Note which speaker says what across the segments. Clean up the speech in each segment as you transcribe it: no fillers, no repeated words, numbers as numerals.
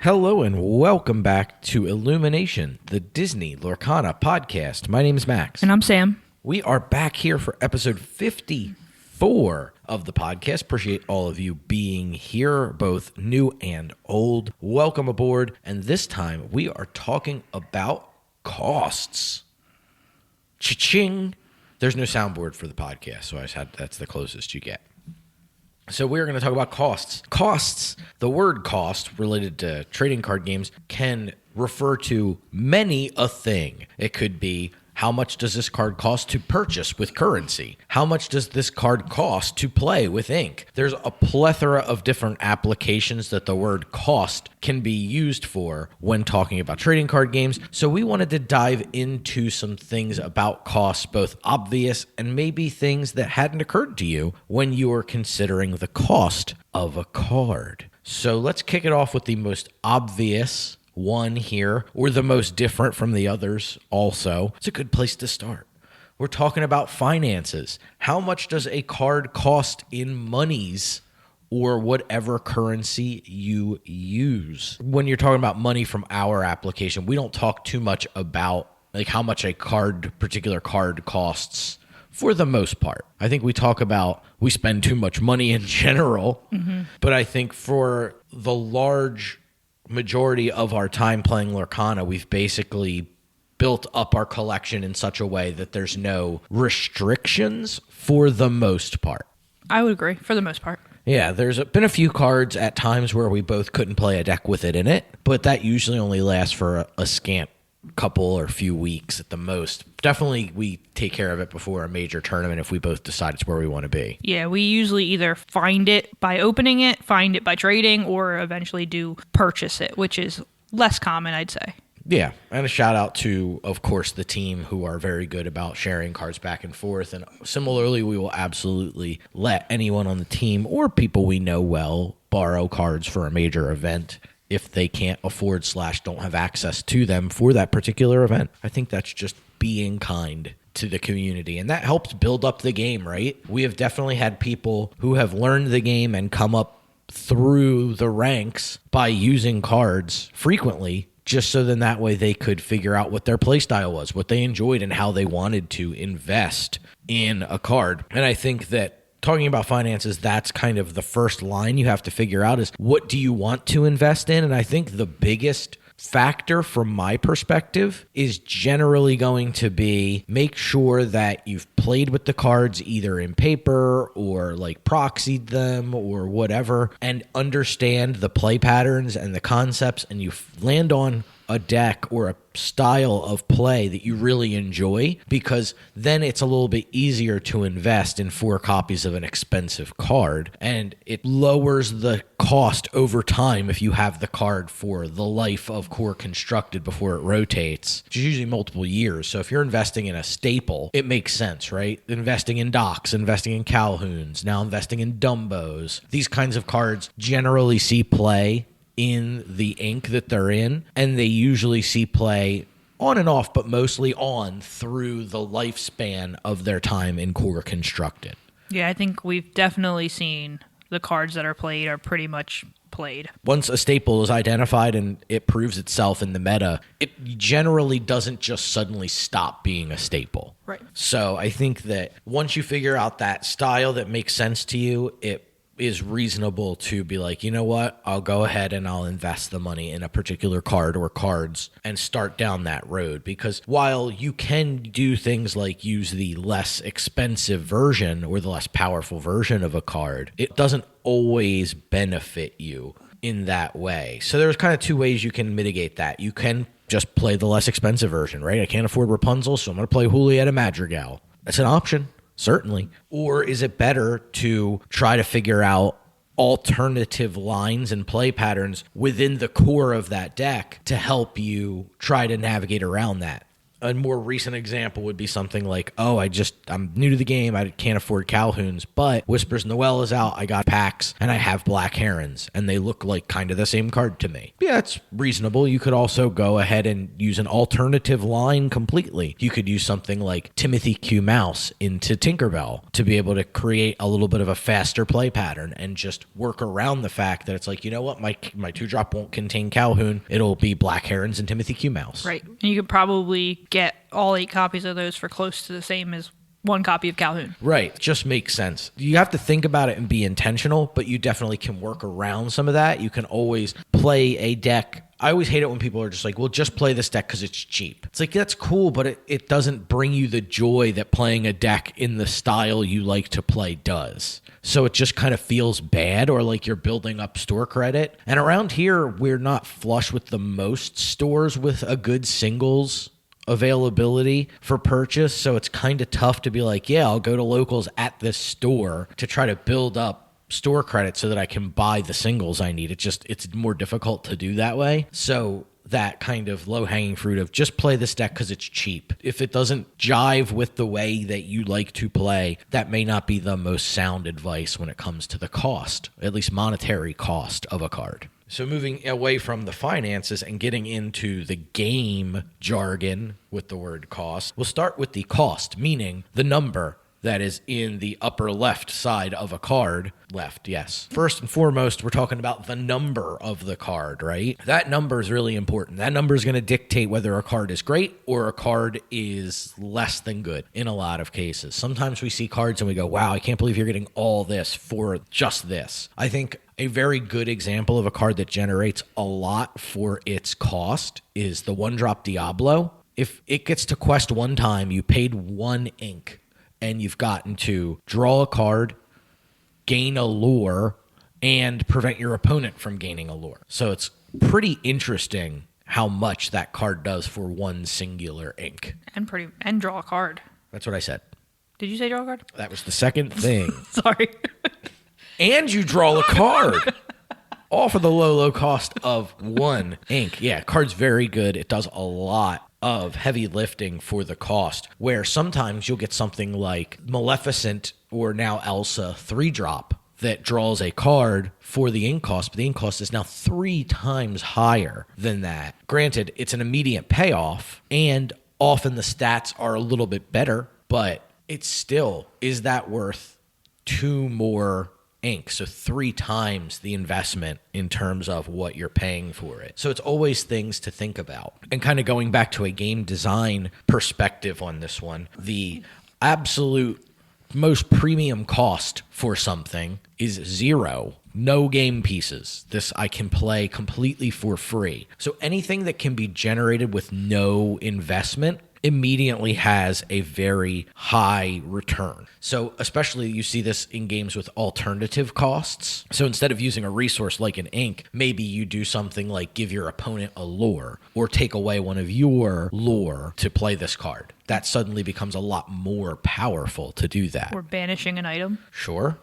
Speaker 1: Hello and welcome back to IllumiNation, the Disney Lorcana podcast. My name is Max.
Speaker 2: And I'm Sam.
Speaker 1: We are back here for episode 54 of the podcast. Appreciate all of you being here, both new and old. Welcome aboard. And this time we are talking about costs. Cha-ching. There's no soundboard for the podcast, so that's the closest you get. So we're going to talk about costs. Costs, the word cost related to trading card games can refer to many a thing. It could be, how much does this card cost to purchase with currency? How much does this card cost to play with ink? There's a plethora of different applications that the word cost can be used for when talking about trading card games. So we wanted to dive into some things about costs, both obvious and maybe things that hadn't occurred to you when you were considering the cost of a card. So let's kick it off with the most obvious one here, or the most different from the others also. It's a good place to start. We're talking about finances. How much does a card cost in monies or whatever currency you use? When you're talking about money from our application, we don't talk too much about like how much a particular card costs for the most part. I think we talk about we spend too much money in general, but I think for the large majority of our time playing Lorcana, we've basically built up our collection in such a way that there's no restrictions for the most part.
Speaker 2: I would agree, for the most part.
Speaker 1: Yeah, there's been a few cards at times where we both couldn't play a deck with it in it, but that usually only lasts for a scant couple or few weeks at the most. Definitely we take care of it before a major tournament if we both decide it's where we want to be.
Speaker 2: Yeah, we usually either find it by opening it, find it by trading, or eventually do purchase it, which is less common, I'd say.
Speaker 1: Yeah, and a shout out to, of course, the team who are very good about sharing cards back and forth. And similarly, we will absolutely let anyone on the team or people we know well borrow cards for a major event if they can't afford / don't have access to them for that particular event. I think that's just being kind to the community, and that helps build up the game, right? We have definitely had people who have learned the game and come up through the ranks by using cards frequently, just so then that way they could figure out what their play style was, what they enjoyed, and how they wanted to invest in a card. And I think that talking about finances, that's kind of the first line you have to figure out is what do you want to invest in? And I think the biggest factor from my perspective is generally going to be make sure that you've played with the cards either in paper or like proxied them or whatever, and understand the play patterns and the concepts, and you land on a deck or a style of play that you really enjoy, because then it's a little bit easier to invest in 4 copies of an expensive card, and it lowers the cost over time if you have the card for the life of core constructed before it rotates, which is usually multiple years. So if you're investing in a staple, it makes sense, right? Investing in Docs, investing in Calhouns, now investing in Dumbos. These kinds of cards generally see play in the ink that they're in, and they usually see play on and off, but mostly on through the lifespan of their time in core constructed.
Speaker 2: Yeah, I think we've definitely seen the cards that are played are pretty much played.
Speaker 1: Once a staple is identified and it proves itself in the meta, it generally doesn't just suddenly stop being a staple.
Speaker 2: Right.
Speaker 1: So I think that once you figure out that style that makes sense to you, it is reasonable to be like, you know what, I'll go ahead and I'll invest the money in a particular card or cards and start down that road. Because while you can do things like use the less expensive version or the less powerful version of a card, it doesn't always benefit you in that way. So there's kind of 2 ways you can mitigate that. You can just play the less expensive version, right? I can't afford Rapunzel, so I'm going to play Julieta Madrigal. That's an option. Certainly. Or is it better to try to figure out alternative lines and play patterns within the core of that deck to help you try to navigate around that? A more recent example would be something like, I'm new to the game. I can't afford Calhouns, but Whispers Noel is out. I got packs and I have Black Herons and they look like kind of the same card to me. Yeah, it's reasonable. You could also go ahead and use an alternative line completely. You could use something like Timothy Q. Mouse into Tinkerbell to be able to create a little bit of a faster play pattern and just work around the fact that it's like, you know what, my 2-drop won't contain Calhoun. It'll be Black Herons and Timothy Q. Mouse.
Speaker 2: Right. And you could probably get all 8 copies of those for close to the same as 1 copy of Calhoun.
Speaker 1: Right. Just makes sense. You have to think about it and be intentional, but you definitely can work around some of that. You can always play a deck. I always hate it when people are just like, well, just play this deck because it's cheap. It's like, that's cool, but it doesn't bring you the joy that playing a deck in the style you like to play does. So it just kind of feels bad, or like you're building up store credit. And around here, we're not flush with the most stores with a good singles availability for purchase. So it's kind of tough to be like, yeah, I'll go to locals at this store to try to build up store credit so that I can buy the singles I need. It's more difficult to do that way. So that kind of low-hanging fruit of just play this deck because it's cheap. If it doesn't jive with the way that you like to play, that may not be the most sound advice when it comes to the cost, at least monetary cost of a card. So moving away from the finances and getting into the game jargon with the word cost, we'll start with the cost, meaning the number that is in the upper left side of a card. Left, yes. First and foremost, we're talking about the number of the card, right? That number is really important. That number is going to dictate whether a card is great or a card is less than good in a lot of cases. Sometimes we see cards and we go, wow, I can't believe you're getting all this for just this. I think a very good example of a card that generates a lot for its cost is the 1-drop Diablo. If it gets to quest 1 time, you paid 1 ink. And you've gotten to draw a card, gain a lure, and prevent your opponent from gaining a lure. So it's pretty interesting how much that card does for 1 singular ink.
Speaker 2: And draw a card.
Speaker 1: That's what I said.
Speaker 2: Did you say draw a card?
Speaker 1: That was the second thing.
Speaker 2: Sorry.
Speaker 1: And you draw a card. All for the low cost of 1 ink. Yeah, card's very good. It does a lot of heavy lifting for the cost, where sometimes you'll get something like Maleficent or now Elsa 3-drop that draws a card for the ink cost, but the ink cost is now 3 times higher than that. Granted, it's an immediate payoff, and often the stats are a little bit better, but it still, is that worth 2 more ink? So 3 times the investment in terms of what you're paying for it. So it's always things to think about. And kind of going back to a game design perspective on this one, the absolute most premium cost for something is 0. No game pieces. This I can play completely for free. So anything that can be generated with no investment immediately has a very high return. So especially you see this in games with alternative costs. So instead of using a resource like an ink, maybe you do something like give your opponent a lure or take away one of your lure to play this card. That suddenly becomes a lot more powerful to do that.
Speaker 2: Or banishing an item.
Speaker 1: Sure.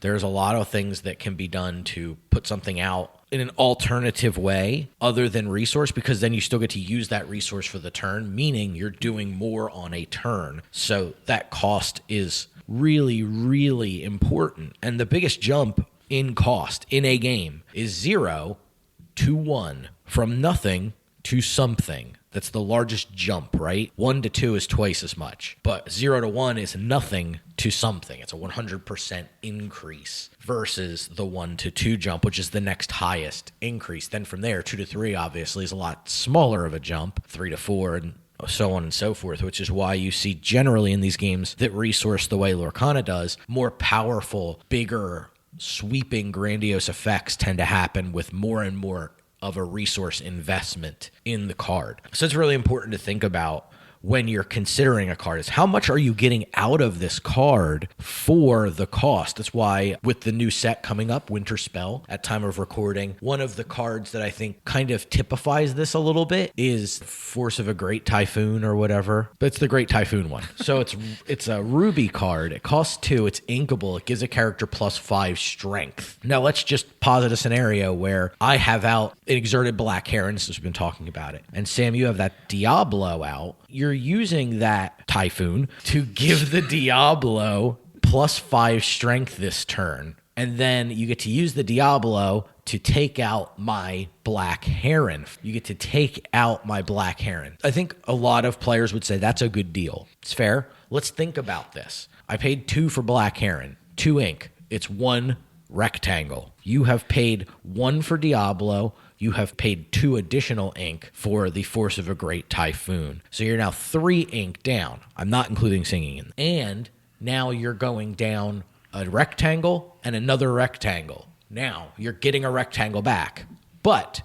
Speaker 1: There's a lot of things that can be done to put something out in an alternative way other than resource, because then you still get to use that resource for the turn, meaning you're doing more on a turn. So that cost is really, really important. And the biggest jump in cost in a game is 0 to 1, from nothing to something. That's the largest jump, right? 1 to 2 is twice as much, but 0 to 1 is nothing to something. It's a 100% increase versus the 1 to 2 jump, which is the next highest increase. Then from there, 2 to 3 obviously is a lot smaller of a jump, 3 to 4 and so on and so forth, which is why you see generally in these games that resource the way Lorcana does, more powerful, bigger, sweeping, grandiose effects tend to happen with more and more of a resource investment in the card. So it's really important to think about when you're considering a card is how much are you getting out of this card for the cost. That's why with the new set coming up, Winter Spell, at time of recording, one of the cards that I think kind of typifies this a little bit is Force of a Great Typhoon or whatever. But it's the Great Typhoon one. So it's a ruby card. It costs 2. It's inkable. It gives a character +5 strength. Now let's just posit a scenario where I have out an Exerted Black Heron, since we've been talking about it, and Sam, you have that Diablo out. You're you're using that Typhoon to give the Diablo +5 strength this turn. And then you get to use the Diablo to take out my Black Heron. You get to take out my Black Heron. I think a lot of players would say that's a good deal. It's fair. Let's think about this. I paid 2 for Black Heron, 2 ink. It's 1 rectangle. You have paid 1 for Diablo. You have paid 2 additional ink for the Force of a Great Typhoon. So you're now 3 ink down. I'm not including singing in. And now you're going down a rectangle and another rectangle. Now you're getting a rectangle back, but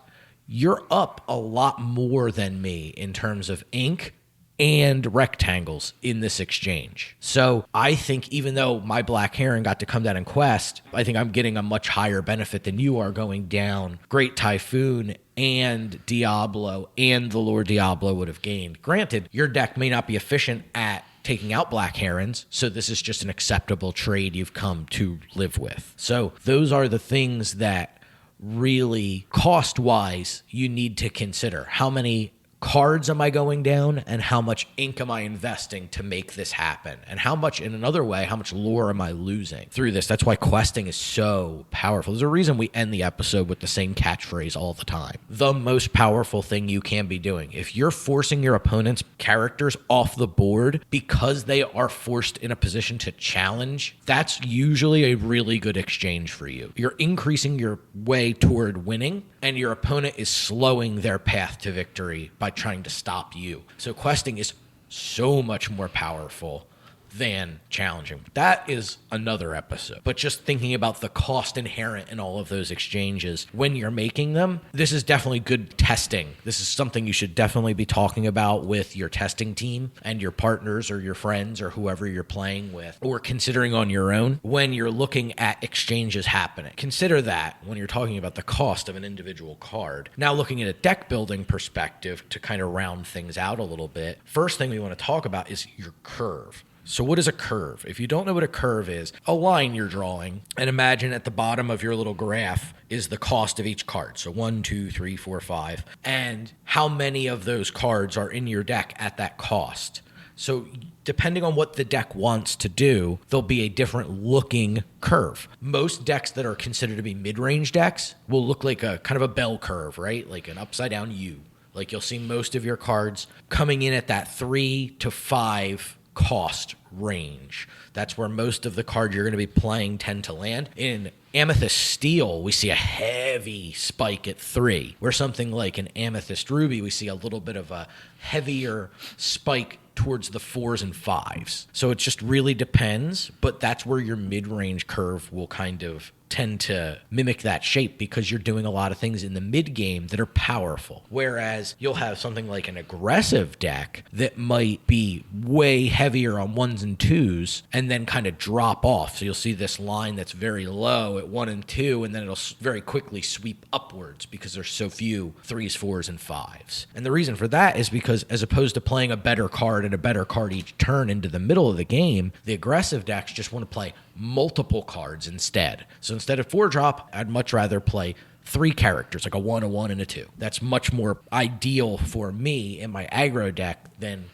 Speaker 1: you're up a lot more than me in terms of ink and rectangles in this exchange. So I think even though my Black Heron got to come down and quest, I think I'm getting a much higher benefit than you are going down Great Typhoon and Diablo, and the Lord Diablo would have gained. Granted, your deck may not be efficient at taking out Black Herons, so this is just an acceptable trade you've come to live with. So those are the things that really cost-wise you need to consider. How many cards am I going down, and how much ink am I investing to make this happen? And how much, in another way, how much lore am I losing through this? That's why questing is so powerful. There's a reason we end the episode with the same catchphrase all the time. The most powerful thing you can be doing. If you're forcing your opponent's characters off the board because they are forced in a position to challenge, that's usually a really good exchange for you. You're increasing your way toward winning, and your opponent is slowing their path to victory by trying to stop you. So questing is so much more powerful than challenging. That is another episode. But just thinking about the cost inherent in all of those exchanges when you're making them, this is definitely good testing. This is something you should definitely be talking about with your testing team and your partners or your friends or whoever you're playing with, or considering on your own when you're looking at exchanges happening. Consider that when you're talking about the cost of an individual card. Now, looking at a deck building perspective to kind of round things out a little bit, first thing we want to talk about is your curve. So what is a curve? If you don't know what a curve is, a line you're drawing, and imagine at the bottom of your little graph is the cost of each card. So 1, 2, 3, 4, 5, and how many of those cards are in your deck at that cost. So depending on what the deck wants to do, there'll be a different looking curve. Most decks that are considered to be mid-range decks will look like a kind of a bell curve, right? Like an upside down U. Like you'll see most of your cards coming in at that 3 to 5 cost range. That's where most of the cards you're going to be playing tend to land. In Amethyst Steel, we see a heavy spike at 3, where something like an Amethyst Ruby, we see a little bit of a heavier spike towards the 4s and 5s. So it just really depends, but that's where your mid-range curve will kind of tend to mimic that shape because you're doing a lot of things in the mid game that are powerful. Whereas you'll have something like an aggressive deck that might be way heavier on 1s and 2s and then kind of drop off. So you'll see this line that's very low at 1 and 2, and then it'll very quickly sweep upwards because there's so few 3s, 4s, and 5s. And the reason for that is because as opposed to playing a better card and a better card each turn into the middle of the game, the aggressive decks just want to play multiple cards instead. So instead of 4-drop, I'd much rather play 3 characters, like a 1, a 1, and a 2. That's much more ideal for me in my aggro deck than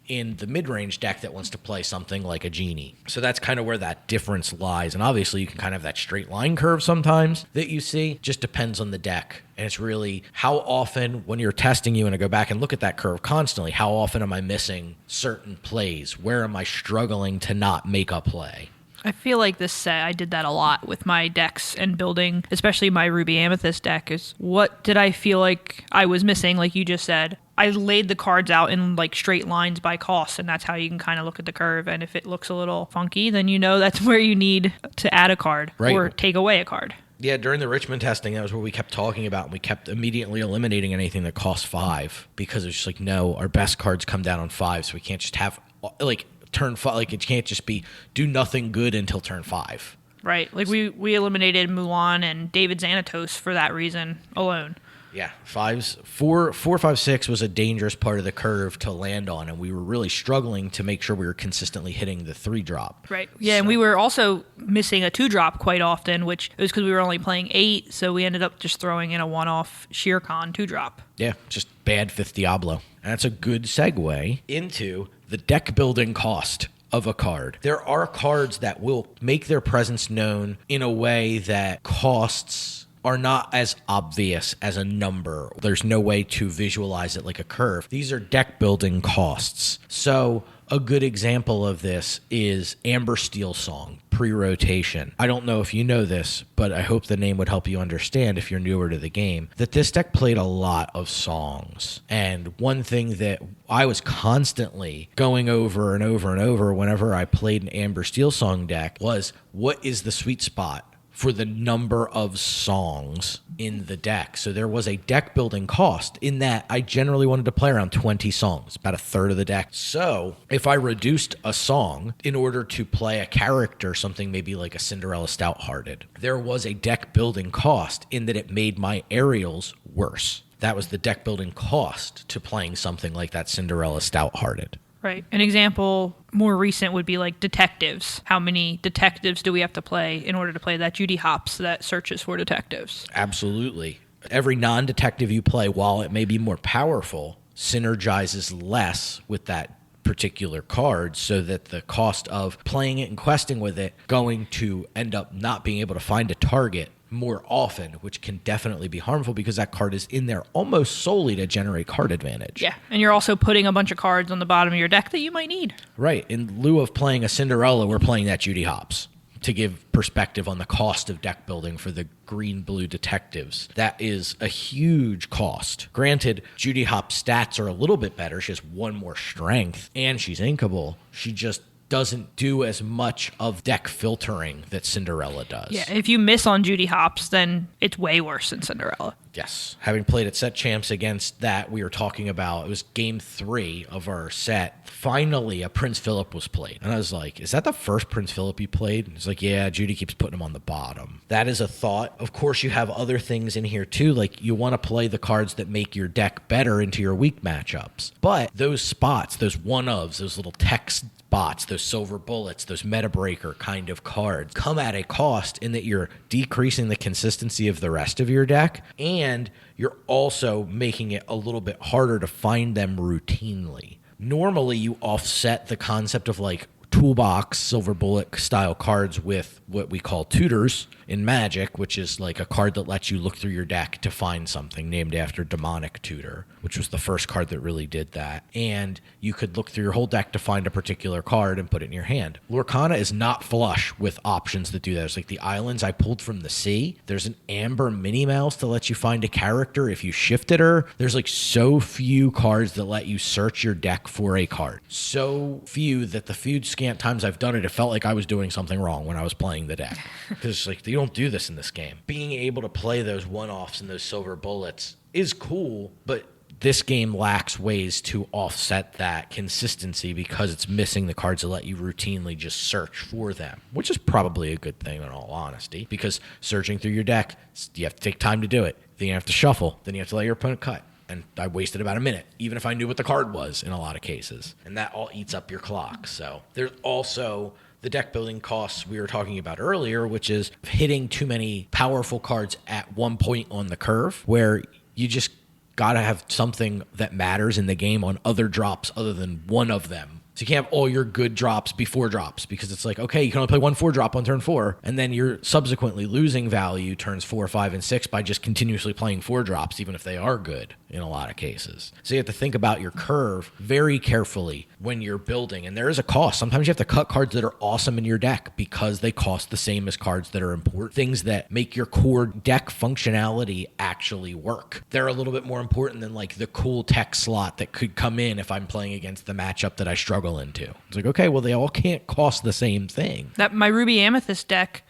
Speaker 1: in the mid-range deck that wants to play something like a genie. So that's kind of where that difference lies. And obviously you can kind of have that straight line curve sometimes that you see. Just depends on the deck. And it's really how often when you're testing you and I go back and look at that curve constantly, how often am I missing certain plays? Where am I struggling to not make a play?
Speaker 2: I feel like this set, I did that a lot with my decks and building, especially my Ruby Amethyst deck, is what did I feel like I was missing, like you just said. I laid the cards out in like straight lines by cost, and that's how you can kind of look at the curve. And if it looks a little funky, then you know that's where you need to add a card or take away a card.
Speaker 1: Yeah, during the Richmond testing, that was what we kept talking about, and we kept immediately eliminating anything that cost 5 because it's just like, no, our best cards come down on 5, so we can't just have, like, turn 5, like, it can't just be do nothing good until turn 5.
Speaker 2: Right. Like, we eliminated Mulan and David Xanatos for that reason alone.
Speaker 1: Yeah, four, five, six was a dangerous part of the curve to land on, and we were really struggling to make sure we were consistently hitting the 3-drop.
Speaker 2: Right. Yeah, and we were also missing a 2-drop quite often, which was because we were only playing 8, so we ended up just throwing in a one-off Sheer-Con 2-drop.
Speaker 1: Yeah, just bad fifth Diablo. And that's a good segue into the deck building cost of a card. There are cards that will make their presence known in a way that costs are not as obvious as a number. There's no way to visualize it like a curve. These are deck building costs. So a good example of this is Amber Steel Song, pre-rotation. I don't know if you know this, but I hope the name would help you understand if you're newer to the game, that this deck played a lot of songs. And one thing that I was constantly going over and over and over whenever I played an Amber Steel Song deck was, what is the sweet spot for the number of songs in the deck? So there was a deck building cost in that I generally wanted to play around 20 songs, about a third of the deck. So if I reduced a song in order to play a character, something maybe like a Cinderella Stout-Hearted, there was a deck building cost in that it made my aerials worse. That was the deck building cost to playing something like that Cinderella Stout-Hearted.
Speaker 2: Right. An example more recent would be like detectives. How many detectives do we have to play in order to play that Judy Hopps that searches for detectives?
Speaker 1: Absolutely. Every non-detective you play, while it may be more powerful, synergizes less with that particular card, so that the cost of playing it and questing with it going to end up not being able to find a target more often, which can definitely be harmful because that card is in there almost solely to generate card advantage.
Speaker 2: Yeah, and you're also putting a bunch of cards on the bottom of your deck that you might need.
Speaker 1: Right. In lieu of playing a Cinderella, we're playing that Judy Hopps to give perspective on the cost of deck building for the green-blue detectives. That is a huge cost. Granted, Judy Hopps' stats are a little bit better. She has one more strength, and she's inkable. She just doesn't do as much of deck filtering that Cinderella does.
Speaker 2: Yeah, if you miss on Judy Hopps, then it's way worse than Cinderella.
Speaker 1: Yes. Having played at set champs against that, we were talking about, it was game 3 of our set. Finally, a Prince Philip was played. And I was like, is that the first Prince Philip you played? And it's like, yeah, Judy keeps putting him on the bottom. That is a thought. Of course, you have other things in here too. Like, you want to play the cards that make your deck better into your weak matchups. But those spots, those one-ofs, those little text bots, those silver bullets, those meta breaker kind of cards come at a cost in that you're decreasing the consistency of the rest of your deck, and you're also making it a little bit harder to find them routinely. Normally, you offset the concept of like toolbox silver bullet style cards with what we call tutors in Magic, which is like a card that lets you look through your deck to find something, named after Demonic Tutor, which was the first card that really did that. And you could look through your whole deck to find a particular card and put it in your hand. Lorcana is not flush with options that do that. It's like the islands I pulled from the sea. There's an Amber Minnie Mouse to let you find a character if you shifted her. There's like so few cards that let you search your deck for a card. So few that the few scant times I've done it, it felt like I was doing something wrong when I was playing the deck. Because like, you don't do this in this game. Being able to play those one-offs and those silver bullets is cool, but this game lacks ways to offset that consistency because it's missing the cards that let you routinely just search for them, which is probably a good thing in all honesty, because searching through your deck, you have to take time to do it. Then you have to shuffle. Then you have to let your opponent cut. And I wasted about a minute, even if I knew what the card was in a lot of cases. And that all eats up your clock. So there's also the deck building costs we were talking about earlier, which is hitting too many powerful cards at one point on the curve where you just got to have something that matters in the game on other drops other than one of them. So you can't have all your good drops before drops, because it's like, okay, you can only play one 4-drop on turn 4, and then you're subsequently losing value turns 4, 5, and 6 by just continuously playing 4-drops, even if they are good in a lot of cases. So you have to think about your curve very carefully when you're building, and there is a cost. Sometimes you have to cut cards that are awesome in your deck because they cost the same as cards that are important, things that make your core deck functionality actually work. They're a little bit more important than like the cool tech slot that could come in if I'm playing against the matchup that I struggle into. It's like, okay, well, they all can't cost the same thing.
Speaker 2: That my Ruby Amethyst deck,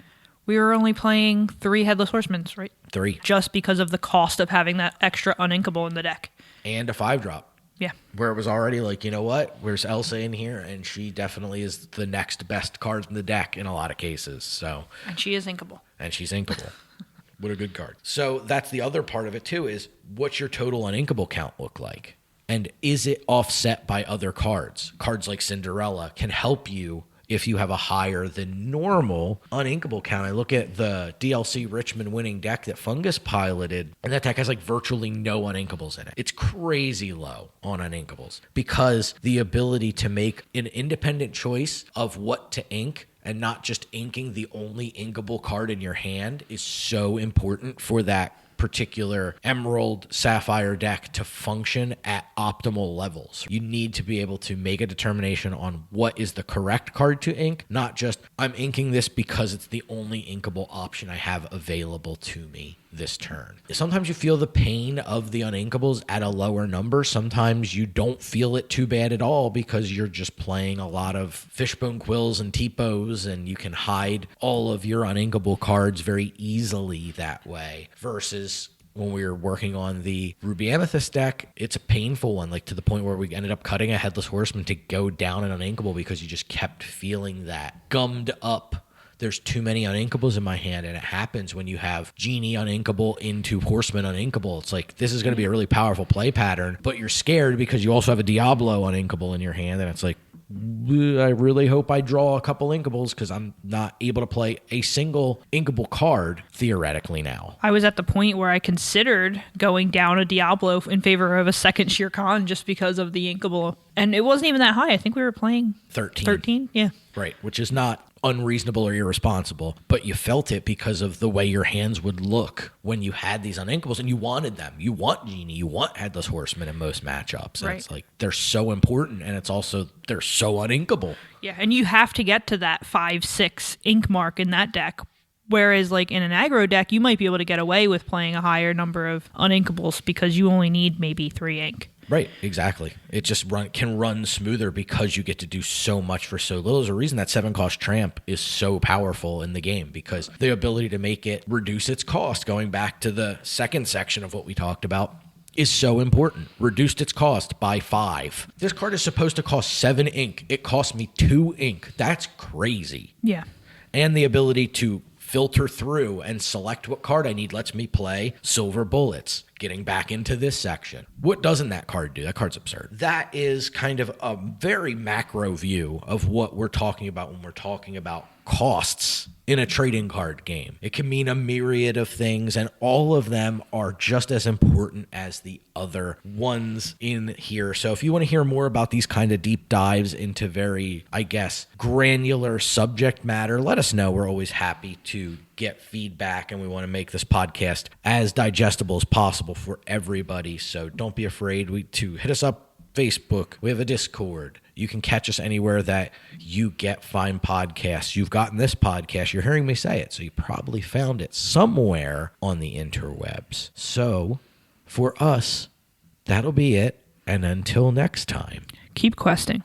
Speaker 2: we were only playing 3 Headless Horsemen, right?
Speaker 1: 3.
Speaker 2: Just because of the cost of having that extra uninkable in the deck.
Speaker 1: And a 5-drop.
Speaker 2: Yeah.
Speaker 1: Where it was already like, you know what? Where's Elsa in here? And she definitely is the next best card in the deck in a lot of cases. So.
Speaker 2: And she is inkable.
Speaker 1: And she's inkable. What a good card. So that's the other part of it too, is what's your total uninkable count look like? And is it offset by other cards? Cards like Cinderella can help you if you have a higher than normal uninkable count. I look at the DLC Richmond winning deck that Fungus piloted, and that deck has like virtually no uninkables in it. It's crazy low on uninkables because the ability to make an independent choice of what to ink and not just inking the only inkable card in your hand is so important for that particular Emerald Sapphire deck to function at optimal levels. You need to be able to make a determination on what is the correct card to ink, not just I'm inking this because it's the only inkable option I have available to me this turn. Sometimes you feel the pain of the uninkables at a lower number. Sometimes you don't feel it too bad at all because you're just playing a lot of Fishbone Quills and Tipos, and you can hide all of your uninkable cards very easily that way. Versus when we were working on the Ruby Amethyst deck, it's a painful one, like to the point where we ended up cutting a Headless Horseman to go down an uninkable because you just kept feeling that gummed up. There's too many uninkables in my hand, and it happens when you have Genie uninkable into Horseman uninkable. It's like, this is going to be a really powerful play pattern, but you're scared because you also have a Diablo uninkable in your hand, and it's like, I really hope I draw a couple inkables because I'm not able to play a single inkable card theoretically now.
Speaker 2: I was at the point where I considered going down a Diablo in favor of a second Shere Khan just because of the inkable. And it wasn't even that high. I think we were playing 13. Yeah.
Speaker 1: Right, which is not unreasonable or irresponsible, but you felt it because of the way your hands would look when you had these uninkables and you wanted them. You want Genie, you want Headless Horseman in most matchups. And It's like, they're so important, and it's also, they're so uninkable.
Speaker 2: Yeah, and you have to get to that 5-6 ink mark in that deck. Whereas like in an aggro deck, you might be able to get away with playing a higher number of uninkables because you only need maybe 3 ink.
Speaker 1: Right, exactly. It just can run smoother because you get to do so much for so little. There's a reason that 7-cost Tramp is so powerful in the game, because the ability to make it reduce its cost, going back to the second section of what we talked about, is so important. Reduced its cost by 5. This card is supposed to cost 7 ink. It cost me 2 ink. That's crazy.
Speaker 2: Yeah.
Speaker 1: And the ability to filter through and select what card I need lets me play Silver Bullets, getting back into this section. What doesn't that card do? That card's absurd. That is kind of a very macro view of what we're talking about when we're talking about costs in a trading card game. It can mean a myriad of things, and all of them are just as important as the other ones in here. So if you want to hear more about these kind of deep dives into very, I guess, granular subject matter, let us know. We're always happy to get feedback, and we want to make this podcast as digestible as possible for everybody. So don't be afraid to hit us up. Facebook, we have a Discord. You can catch us anywhere that you get fine podcasts. You've gotten this podcast, you're hearing me say it, so you probably found it somewhere on the interwebs. So for us, that'll be it. And until next time,
Speaker 2: keep questing.